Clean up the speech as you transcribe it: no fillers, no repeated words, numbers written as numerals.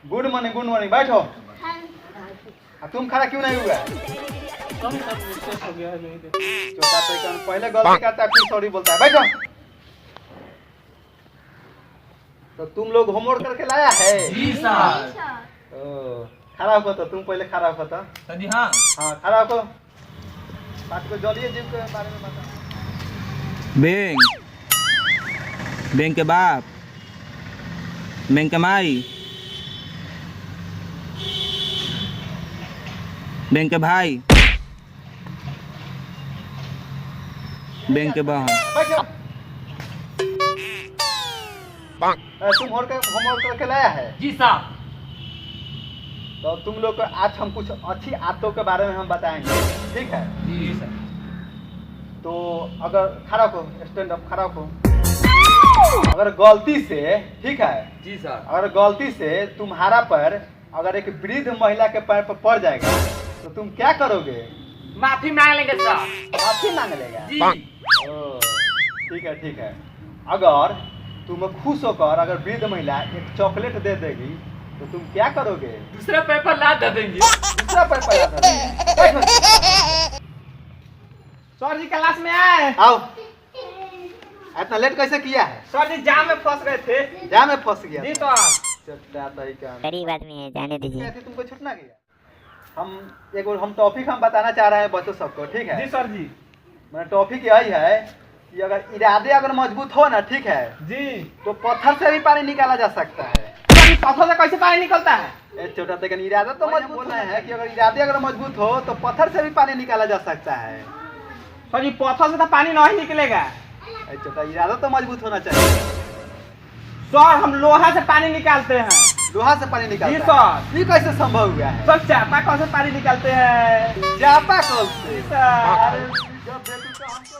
Good morning बैठो। तुम खड़ा क्यों नहीं हुआ? हो गया छोटा पैकन पहले गलती करता है फिर सॉरी बोलता है। बैठो। तो तुम लोग होमवर्क करके लाया है? जी सर। खड़ा होको तो तुम पहले खड़ा होको तो। सर जी हाँ। हाँ खड़ा होको। बात को जलिए जीव के बारे में बता। बैंक के बाप, बैंक के माई, बैंक के भाई, बैंक के बहन। बैठो। तुम होमवर्क करके लाया है? जी साहब। तो तुम लोग को आज हम कुछ अच्छी आदतों के बारे में हम बताएंगे, ठीक है? जी सर। तो अगर खड़ा हो, स्टैंड अप खड़ा हो। अगर गलती से, ठीक है, जी सर। अगर गलती से तुम्हारा पैर अगर एक वृद्ध महिला के पैर पर पड़ जाएगा तो तुम क्या करोगे? माफी मांग लेंगे सर। माफी मांग लेगा? जी। ओ, ठीक है। अगर तुम खुश होकर अगर वृद्ध महिला एक चॉकलेट दे देगी तो तुम क्या करोगे? दूसरा पेपर ला दे देंगे। दूसरा पैर पर याद रखेंगे। सर जी क्लास में आए। आओ। इतना लेट कैसे किया है? सर जी जाम में फंस गए थे। जाम में फंस गया? जी सर। चट्टा तई का गरीब आदमी है, जाने दीजिए। कैसे तुमको छूटना गया? हम टॉपिक हम बताना चाह रहे हैं बच्चों सबको, ठीक है? जी सर जी। मेरा टॉपिक यही है कि अगर इरादे अगर मजबूत हो ना, ठीक है, जी। तो पत्थर से भी पानी निकाला जा सकता है। पत्थर से कैसे पानी निकलता है? ए छोटा तक इरादा तो मजबूत होना है कि अगर इरादे अगर मजबूत हो तो पत्थर से भी पानी निकाला जा सकता है। सर जी पत्थर से तो पानी नहीं निकलेगा। ए छोटा इरादा तो मजबूत होना चाहिए। सर हम लोहा से पानी निकालते हैं। लोहा से पानी निकालता जी है? सर। ये कैसे संभव हुआ है? सर चापाकल से पानी निकालते हैं। चापाकल से? सर। अरे जब देखो तो हमको